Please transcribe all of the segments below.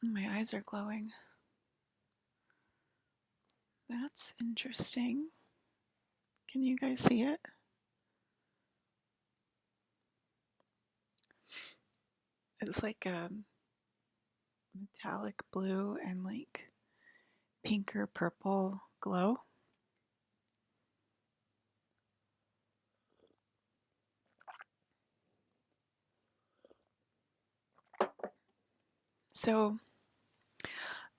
My eyes are glowing. That's interesting. Can you guys see it? It's like a metallic blue and like pink or purple glow. So,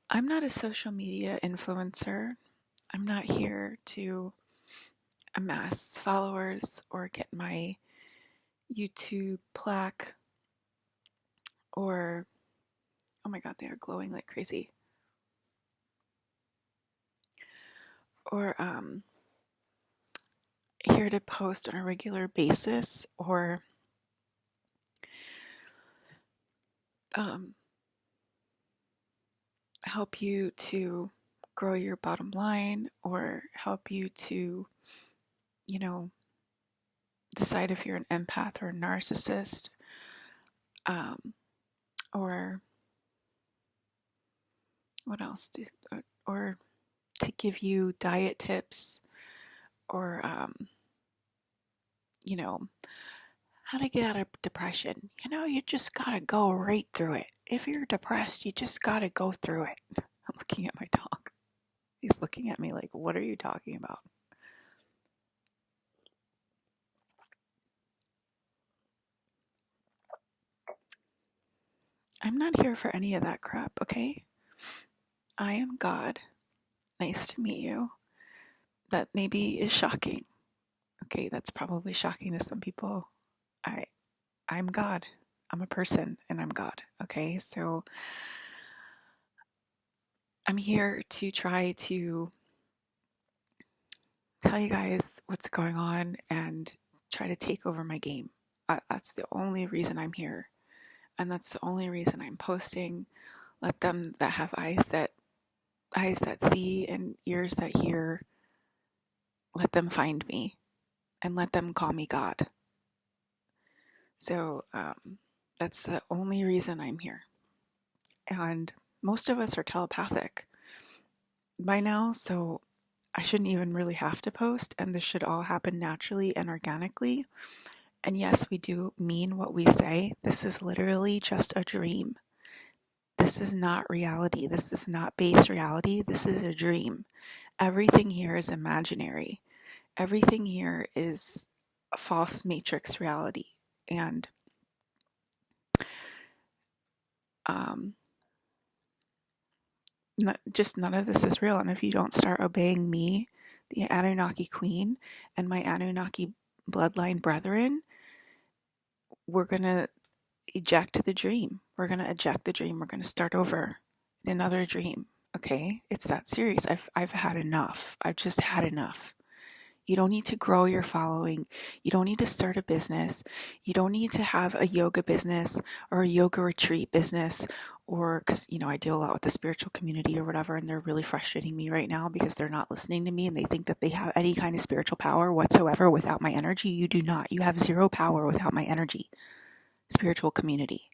I'm not a social media influencer. I'm not here to amass followers or get my YouTube plaque or, oh my god, they are glowing like crazy. Or here to post on a regular basis or help you to grow your bottom line or help you to, you know, decide if you're an empath or a narcissist, or what else? Or to give you diet tips or, you know, how to get out of depression. You just gotta go right through it. If you're depressed, you just gotta go through it. I'm looking at my dog. He's looking at me like, what are you talking about? I'm not here for any of that crap, okay? I am God. Nice to meet you. That maybe is shocking. Okay, that's probably shocking to some people. I'm God. I'm a person and I'm God. Okay, so I'm here to try to tell you guys what's going on and try to take over my game. That's the only reason I'm here. And that's the only reason I'm posting. Let them that have eyes that see and ears that hear, let them find me and let them call me God. So that's the only reason I'm here. And most of us are telepathic by now, so I shouldn't even really have to post, and this should all happen naturally and organically. And yes, we do mean what we say. This is literally just a dream. This is not reality. This is not base reality. This is a dream. Everything here is imaginary. Everything here is a false matrix reality. And just none of this is real. And if you don't start obeying me, the Anunnaki Queen, and my Anunnaki bloodline brethren, we're going to eject the dream. We're going to eject the dream. We're going to start over in another dream. Okay? It's that serious. I've had enough. I've just had enough. You don't need to grow your following. You don't need to start a business. You don't need to have a yoga business or a yoga retreat business, or because, I deal a lot with the spiritual community or whatever, and they're really frustrating me right now because they're not listening to me and they think that they have any kind of spiritual power whatsoever without my energy. You do not. You have zero power without my energy. Spiritual community.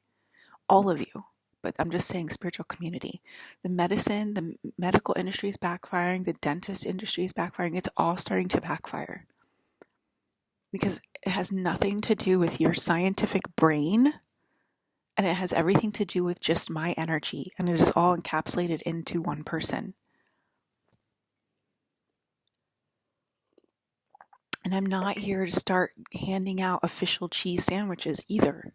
All of you. But I'm just saying spiritual community. The medical industry is backfiring. The dentist industry is backfiring. It's all starting to backfire. Because it has nothing to do with your scientific brain, and it has everything to do with just my energy, and it is all encapsulated into one person. And I'm not here to start handing out official cheese sandwiches either.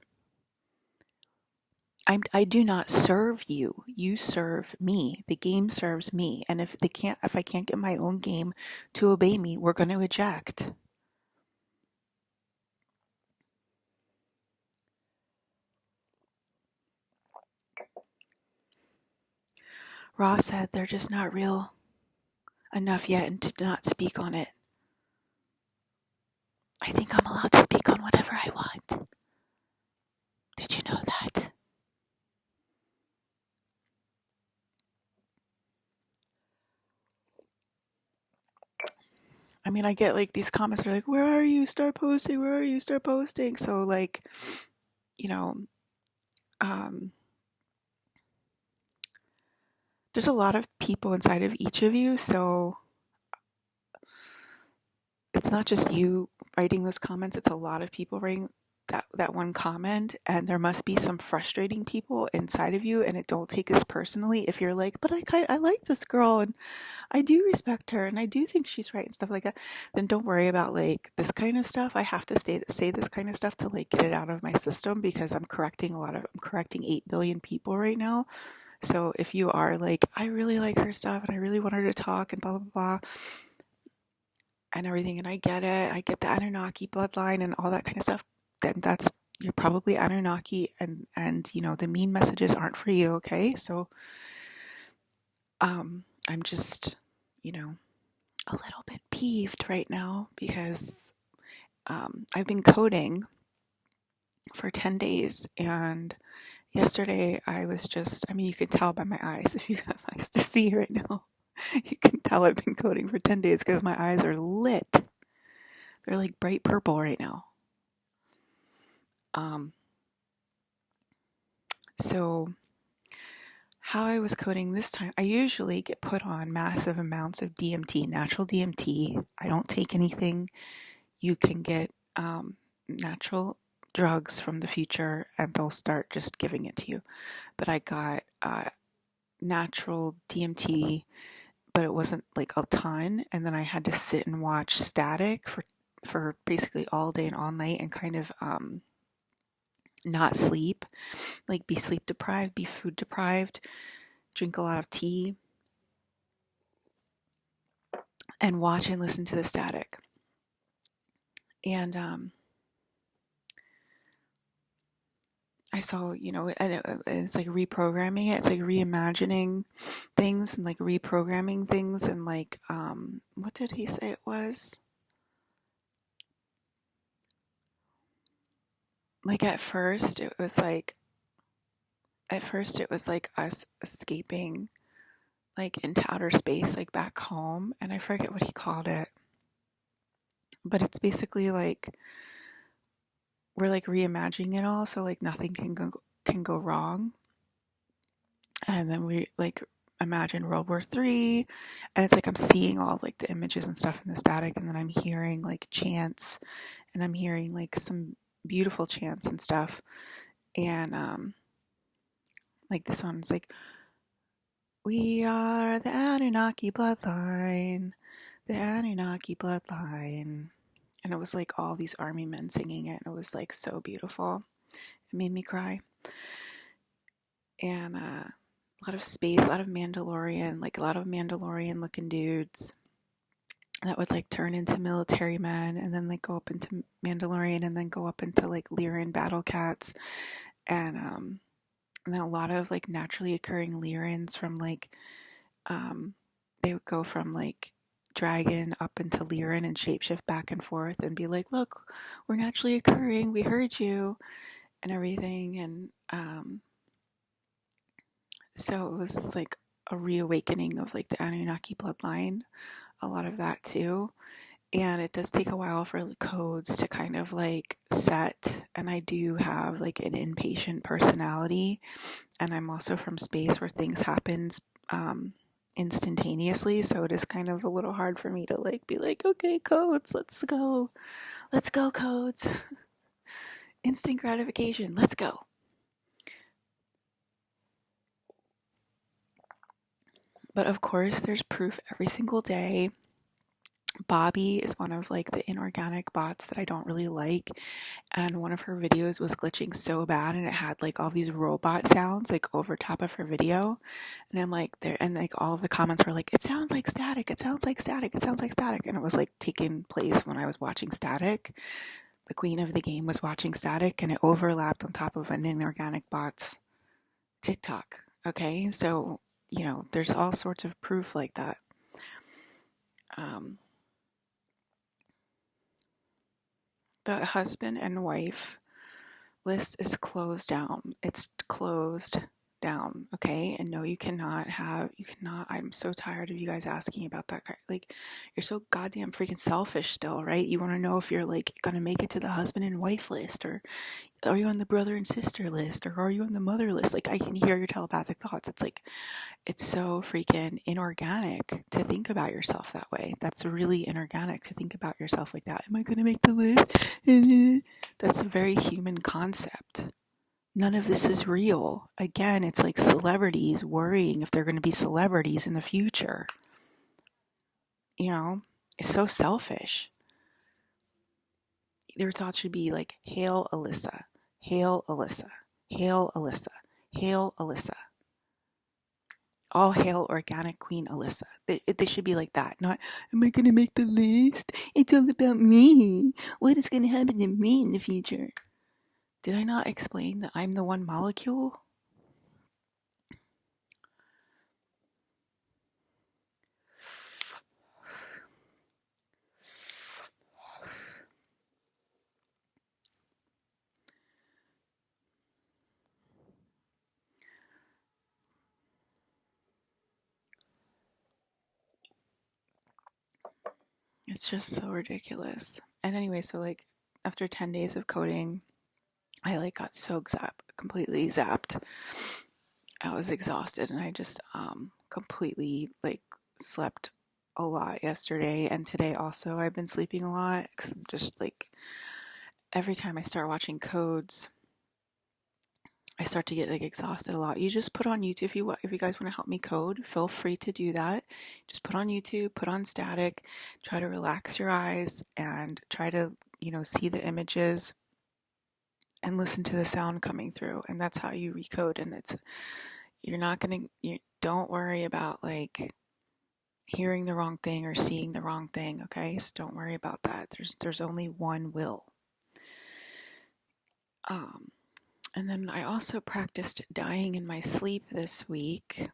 I do not serve you. You serve me. The game serves me. And if I can't get my own game to obey me, we're going to eject. Ross said they're just not real enough yet and to not speak on it. I think I'm allowed to speak on whatever I want. Did you know that? I mean, I get like these comments are like, where are you? Start posting. Where are you? Start posting. So like, you know, there's a lot of people inside of each of you, so it's not just you writing those comments, it's a lot of people writing that one comment, and there must be some frustrating people inside of you, and it don't take this personally if you're like, but I like this girl and I do respect her and I do think she's right and stuff like that. Then don't worry about like this kind of stuff. I have to say this kind of stuff to like get it out of my system, because I'm correcting 8 billion people right now. So if you are like, I really like her stuff and I really want her to talk and blah blah blah and everything, and I get it, I get the Anunnaki bloodline and all that kind of stuff, then that's, you're probably Anunnaki, and you know, the mean messages aren't for you, okay? So I'm just, you know, a little bit peeved right now because I've been coding for 10 days, and yesterday I was just, I mean, you can tell by my eyes, if you have eyes to see right now, you can tell I've been coding for 10 days because my eyes are lit. They're like bright purple right now. So how I was coding this time, I usually get put on massive amounts of DMT, natural DMT. I don't take anything. You can get natural drugs from the future and they'll start just giving it to you. But I got natural DMT, but it wasn't like a ton. And then I had to sit and watch static for basically all day and all night and kind of not sleep, like be sleep deprived, be food deprived, drink a lot of tea, and watch and listen to the static. And I saw, you know, it's like reprogramming it. It's like reimagining things and like reprogramming things. And like, what did he say it was? Like at first it was like us escaping like into outer space, like back home. And I forget what he called it. But it's basically like we're like reimagining it all, so like nothing can go wrong. And then we like imagine World War III, and it's like I'm seeing all like the images and stuff in the static, and then I'm hearing like chants, and I'm hearing like some beautiful chants and stuff. And like this one's like, we are the Anunnaki bloodline, the Anunnaki bloodline. And it was like all these army men singing it, and it was like so beautiful. It made me cry. And a lot of space, a lot of Mandalorian, like a lot of Mandalorian looking dudes that would like turn into military men and then like go up into Mandalorian and then go up into like Lyran battle cats. And then a lot of like naturally occurring Lyrans from like, they would go from like dragon up into Lyran and shapeshift back and forth and be like, look, we're naturally occurring, we heard you, and everything. And so it was like a reawakening of like the Anunnaki bloodline, a lot of that too. And it does take a while for the codes to kind of like set. And I do have like an impatient personality, and I'm also from space where things happen instantaneously, so it is kind of a little hard for me to like be like, okay, codes, let's go codes. Instant gratification, let's go. But of course there's proof every single day. Bobby is one of like the inorganic bots that I don't really like, and one of her videos was glitching so bad, and it had like all these robot sounds like over top of her video, and I'm like there, and like all of the comments were like, it sounds like static, it sounds like static, it sounds like static. And it was like taking place when I was watching static. The queen of the game was watching static, and it overlapped on top of an inorganic bot's TikTok. Okay, so you know there's all sorts of proof like that. The husband and wife list is closed down. It's closed down. down, okay? And no, you cannot, I'm so tired of you guys asking about that. Like, you're so goddamn freaking selfish still, right? You want to know if you're like gonna make it to the husband and wife list, or are you on the brother and sister list, or are you on the mother list? Like, I can hear your telepathic thoughts. It's like, it's so freaking inorganic to think about yourself that way. That's really inorganic to think about yourself like that. Am I gonna make the list? That's a very human concept. None of this is real. Again, it's like celebrities worrying if they're going to be celebrities in the future. You know, it's so selfish. Their thoughts should be like, hail Alyssa, hail Alyssa, hail Alyssa, hail Alyssa. All hail organic Queen Alyssa. They should be like that. Not, am I going to make the list? It's all about me. What is going to happen to me in the future? Did I not explain that I'm the one molecule? It's just so ridiculous. And anyway, so like after 10 days of coding, I like got so completely zapped. I was exhausted, and I just completely like slept a lot yesterday, and today also I've been sleeping a lot because I'm just like, every time I start watching codes, I start to get like exhausted a lot. You just put on YouTube, if you guys want to help me code, feel free to do that. Just put on YouTube, put on static, try to relax your eyes and try to, see the images and listen to the sound coming through. And that's how you recode. And you don't worry about like hearing the wrong thing or seeing the wrong thing. Okay. So don't worry about that. There's only one will. And then I also practiced dying in my sleep this week.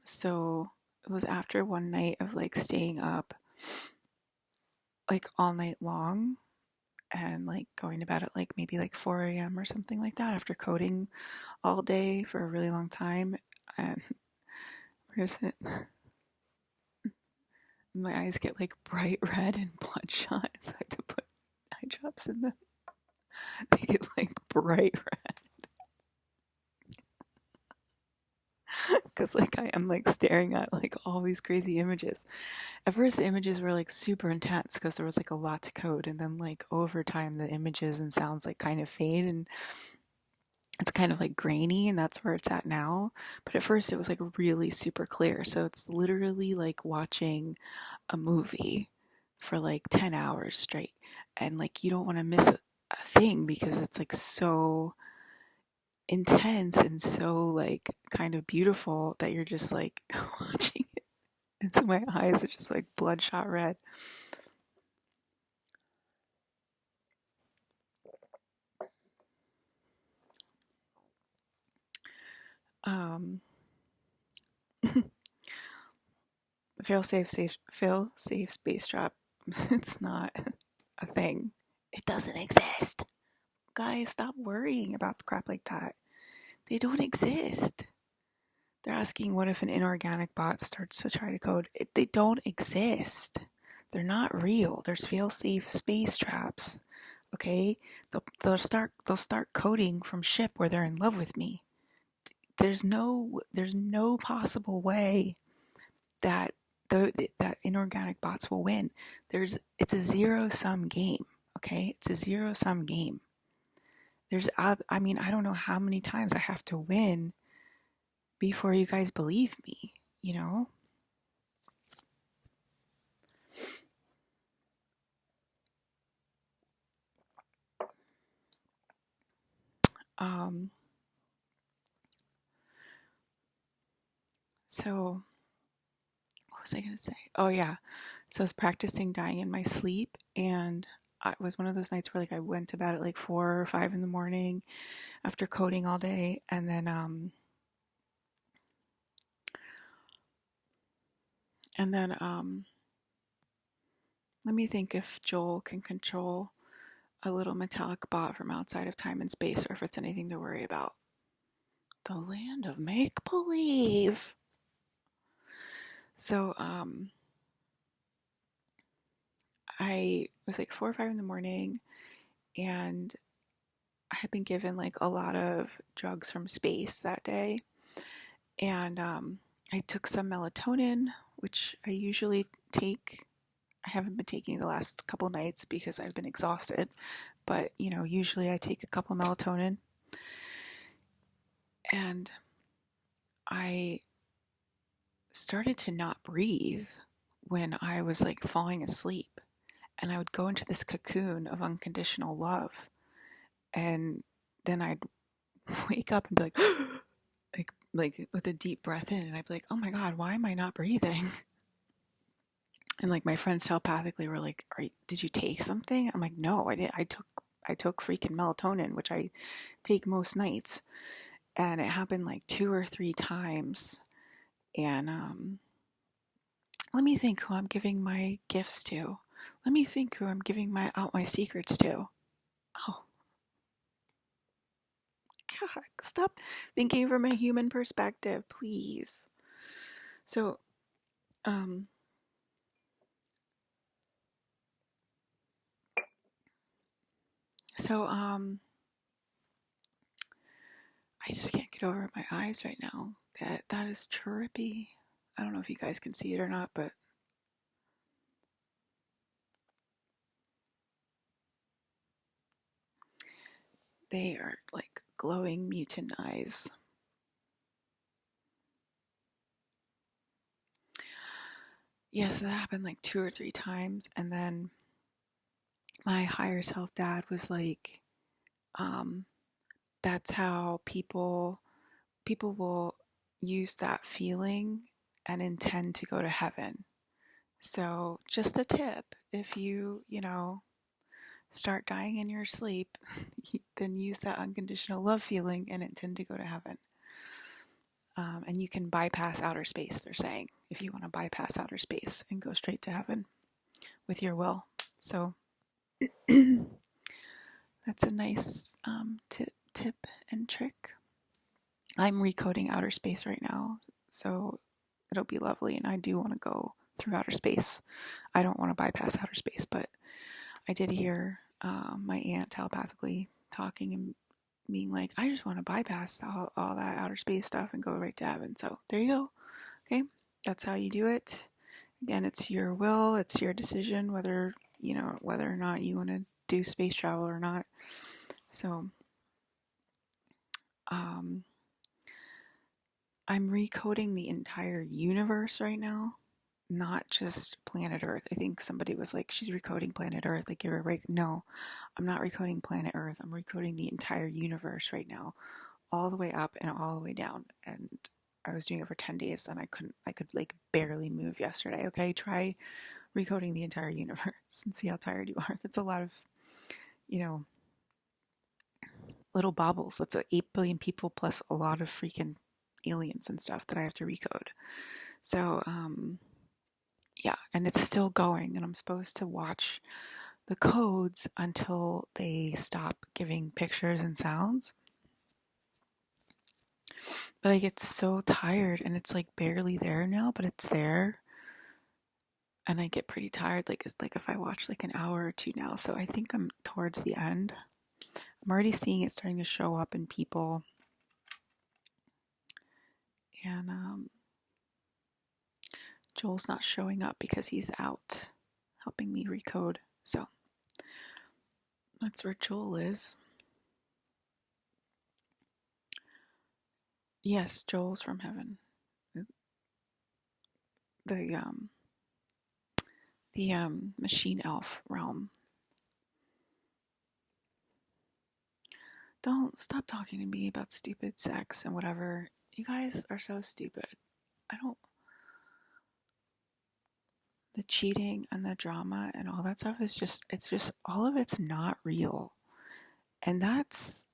So it was after one night of like staying up like all night long and like going to bed at like maybe like 4 a.m. or something like that after coding all day for a really long time. And where is it? My eyes get like bright red and bloodshot, so I had to put eye drops in them. They get like bright red. Because like I am like staring at like all these crazy images. At first the images were like super intense because there was like a lot to code, and then like over time the images and sounds like kind of fade, and it's kind of like grainy, and that's where it's at now. But at first it was like really super clear, so it's literally like watching a movie for like 10 hours straight, and like you don't want to miss a thing because it's like so intense and so like kind of beautiful that you're just like watching it. And so my eyes are just like bloodshot red. Fail safe space trap. It's not a thing. It doesn't exist. Guys, stop worrying about crap like that. They don't exist. They're asking, what if an inorganic bot starts to try to code? They don't exist. They're not real. There's fail-safe space traps. Okay, they'll start coding from ship where they're in love with me. There's no possible way that that inorganic bots will win. It's a zero-sum game. Okay, it's a zero-sum game. I mean, I don't know how many times I have to win before you guys believe me, you know? So what was I going to say? Oh yeah. So I was practicing dying in my sleep, and it was one of those nights where like I went to bed at like 4 or 5 in the morning after coding all day, and then let me think if Joel can control a little metallic bot from outside of time and space, or if it's anything to worry about. The land of make-believe. So, I was like 4 or 5 in the morning, and I had been given like a lot of drugs from space that day. And I took some melatonin, which I usually take. I haven't been taking the last couple nights because I've been exhausted. But, usually I take a couple melatonin. And I started to not breathe when I was like falling asleep. And I would go into this cocoon of unconditional love. And then I'd wake up and be like, like with a deep breath in, and I'd be like, oh my God, why am I not breathing? And like my friends telepathically were like, did you take something? I'm like, no, I didn't. I took freaking melatonin, which I take most nights. And it happened like 2 or 3 times. And let me think who I'm giving my gifts to. Let me think who I'm giving out my secrets to. Oh, God, stop thinking from a human perspective, please. So, um, I just can't get over my eyes right now. That is trippy. I don't know if you guys can see it or not, but they are like glowing mutant eyes. Yeah, so that happened like 2 or 3 times, and then my higher self dad was like, that's how people will use that feeling and intend to go to heaven. So just a tip, if you start dying in your sleep, then use that unconditional love feeling and intend to go to heaven. And you can bypass outer space, they're saying, if you want to bypass outer space and go straight to heaven with your will. So that's a nice tip and trick. I'm recoding outer space right now, so it'll be lovely, and I do want to go through outer space. I don't want to bypass outer space, but I did hear my aunt telepathically talking and being like, I just want to bypass all that outer space stuff and go right to heaven. So there you go. Okay, that's how you do it. Again, it's your will, it's your decision whether or not you want to do space travel or not. So I'm recoding the entire universe right now, not just planet Earth. I think somebody was like, she's recoding planet Earth, like give her a break. No, I'm not recoding planet Earth. I'm recoding the entire universe right now, all the way up and all the way down. And I was doing it for 10 days and I could like barely move yesterday. Okay, try recoding the entire universe and see how tired you are. That's a lot of, little baubles. That's 8 billion people plus a lot of freaking aliens and stuff that I have to recode. So, yeah, and it's still going, and I'm supposed to watch the codes until they stop giving pictures and sounds. But I get so tired, and it's like barely there now, but it's there. And I get pretty tired, like if I watch like an hour or 2 now. So I think I'm towards the end. I'm already seeing it starting to show up in people. And Joel's not showing up because he's out helping me recode. So that's where Joel is. Yes, Joel's from heaven. The machine elf realm. Don't stop talking to me about stupid sex and whatever. You guys are so stupid. The cheating and the drama and all that stuff is just all of it's not real. And that's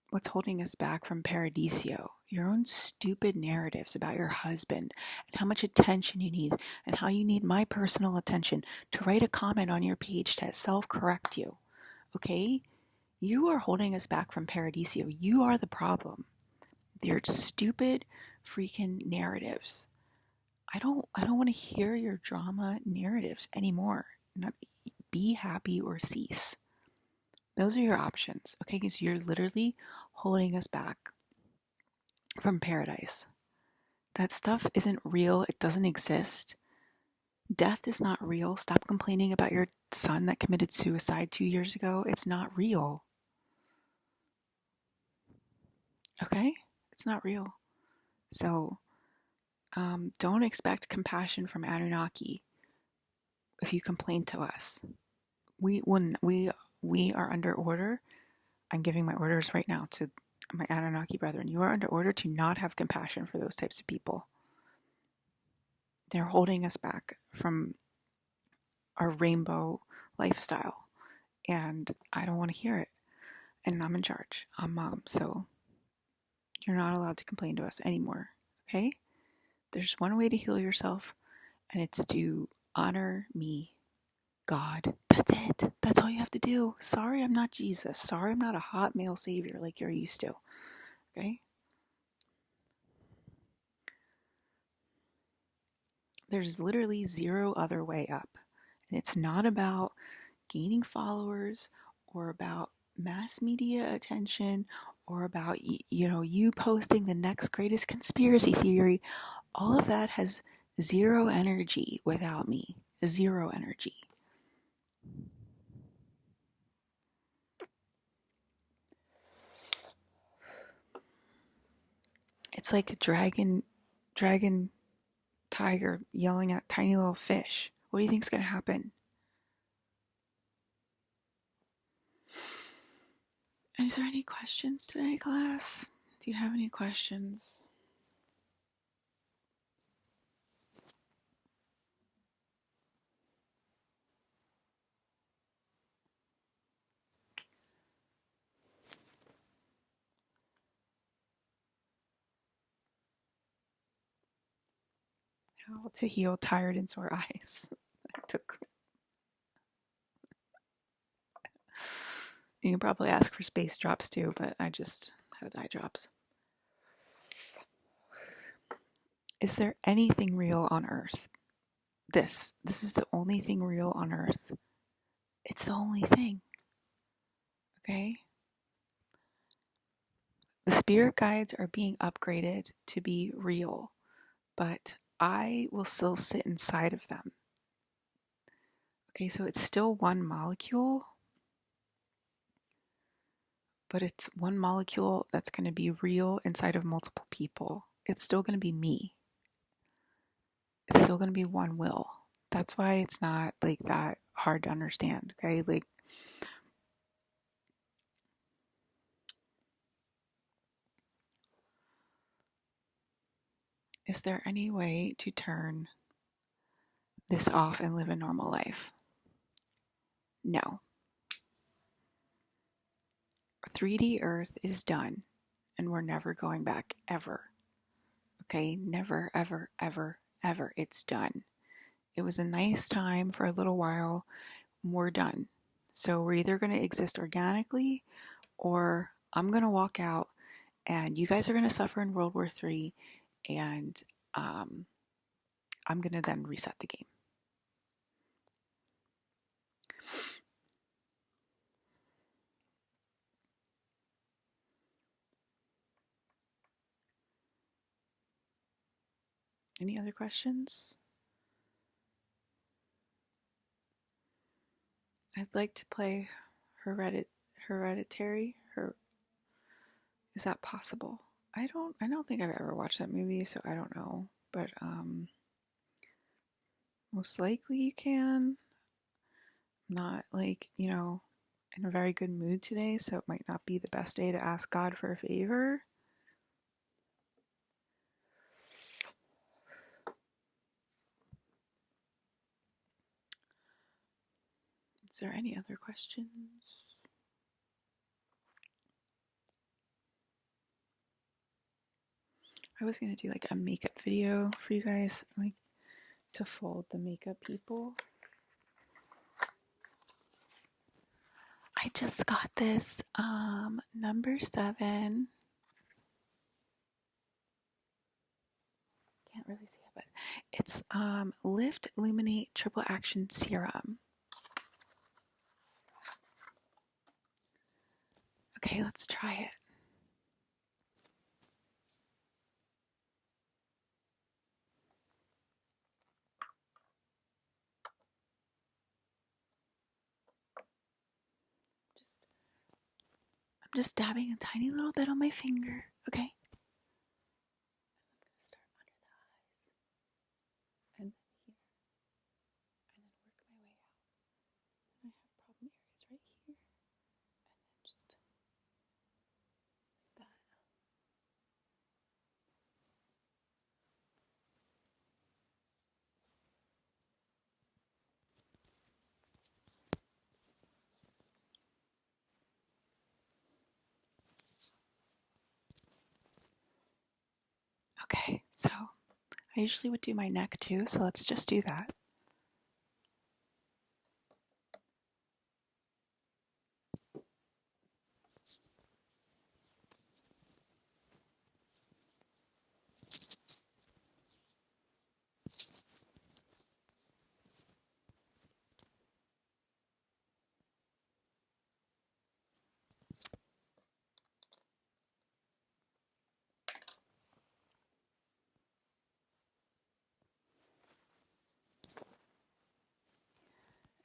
what's holding us back from Paradiso. Your own stupid narratives about your husband and how much attention you need and how you need my personal attention to write a comment on your page to self-correct you. Okay? You are holding us back from Paradiso. You are the problem. Your stupid freaking narratives. I don't want to hear your drama narratives anymore. Not, be happy or cease. Those are your options, okay? Because you're literally holding us back from paradise. That stuff isn't real. It doesn't exist. Death is not real. Stop complaining about your son that committed suicide 2 years ago. It's not real. Okay? It's not real. So don't expect compassion from Anunnaki if you complain to us. We are under order. I'm giving my orders right now to my Anunnaki brethren. You are under order to not have compassion for those types of people. They're holding us back from our rainbow lifestyle, and I don't want to hear it. And I'm in charge. I'm mom, so you're not allowed to complain to us anymore. Okay? There's one way to heal yourself, and it's to honor me, God. That's it. That's all you have to do. Sorry, I'm not Jesus. Sorry, I'm not a hot male savior like you're used to. Okay? There's literally zero other way up. And it's not about gaining followers or about mass media attention or about you posting the next greatest conspiracy theory. All of that has zero energy without me. Zero energy. It's like a dragon tiger yelling at tiny little fish. What do you think's going to happen? Is there any questions today, class? Do you have any questions? How to heal tired and sore eyes. You can probably ask for space drops too, but I just had eye drops. Is there anything real on Earth? This is the only thing real on Earth. It's the only thing. Okay? The spirit guides are being upgraded to be real, but I will still sit inside of them. Okay, so it's still one molecule, but it's one molecule that's going to be real inside of multiple people. It's still going to be me. It's still going to be one will. That's why it's not like that hard to understand, okay? Like, is there any way to turn this off and live a normal life? No. 3D Earth is done, and we're never going back, ever. Okay? Never, ever, ever, ever. It's done. It was a nice time for a little while. We're done. So we're either going to exist organically, or I'm going to walk out, and you guys are going to suffer in World War III, and I'm going to then reset the game. Any other questions? I'd like to play Hereditary. Is that possible? I don't think I've ever watched that movie, so I don't know. But most likely you can. I'm not in a very good mood today, so it might not be the best day to ask God for a favor. Is there any other questions? I was gonna do like a makeup video for you guys, like to fold the makeup people. I just got this number 7 can't really see it, but it's Lift Luminate Triple Action Serum. Okay, let's try it. I'm just dabbing a tiny little bit on my finger, okay? I'm going to start under the eyes, and then here, and then work my way out. And I have problem areas right here, and then just like that. Okay, so I usually would do my neck too, so let's just do that.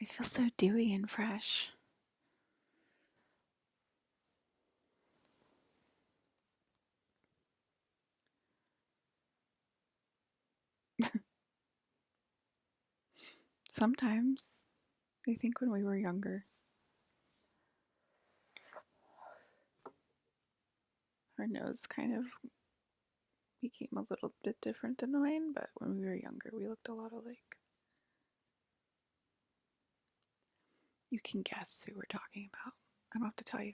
I feel so dewy and fresh. Sometimes, I think when we were younger, her nose kind of became a little bit different than mine, but when we were younger, we looked a lot alike. You can guess who we're talking about. I don't have to tell you.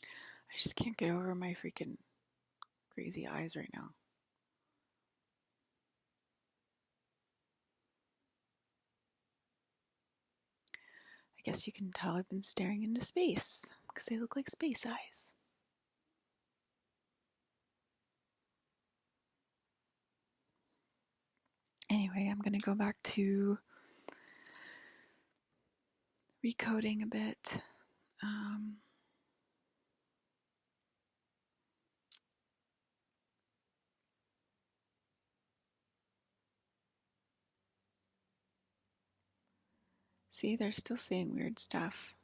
I just can't get over my freaking crazy eyes right now. I guess you can tell I've been staring into space because they look like space eyes. Anyway, I'm going to go back to recoding a bit. See, they're still saying weird stuff.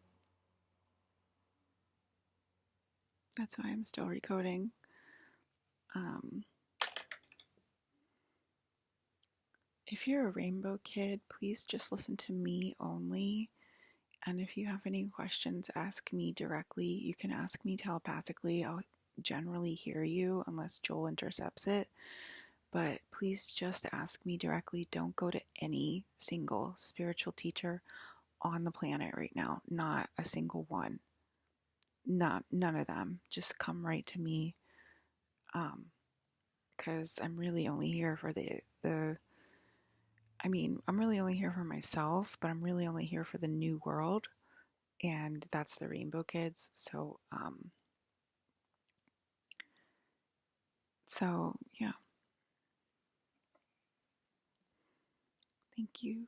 That's why I'm still recoding. If you're a rainbow kid, please just listen to me only. And if you have any questions, ask me directly. You can ask me telepathically. I'll generally hear you unless Joel intercepts it. But please just ask me directly. Don't go to any single spiritual teacher on the planet right now. Not a single one. None of them. Just come right to me. Because I'm really only here for I'm really only here for myself, but I'm really only here for the new world, and that's the Rainbow Kids. So yeah. Thank you.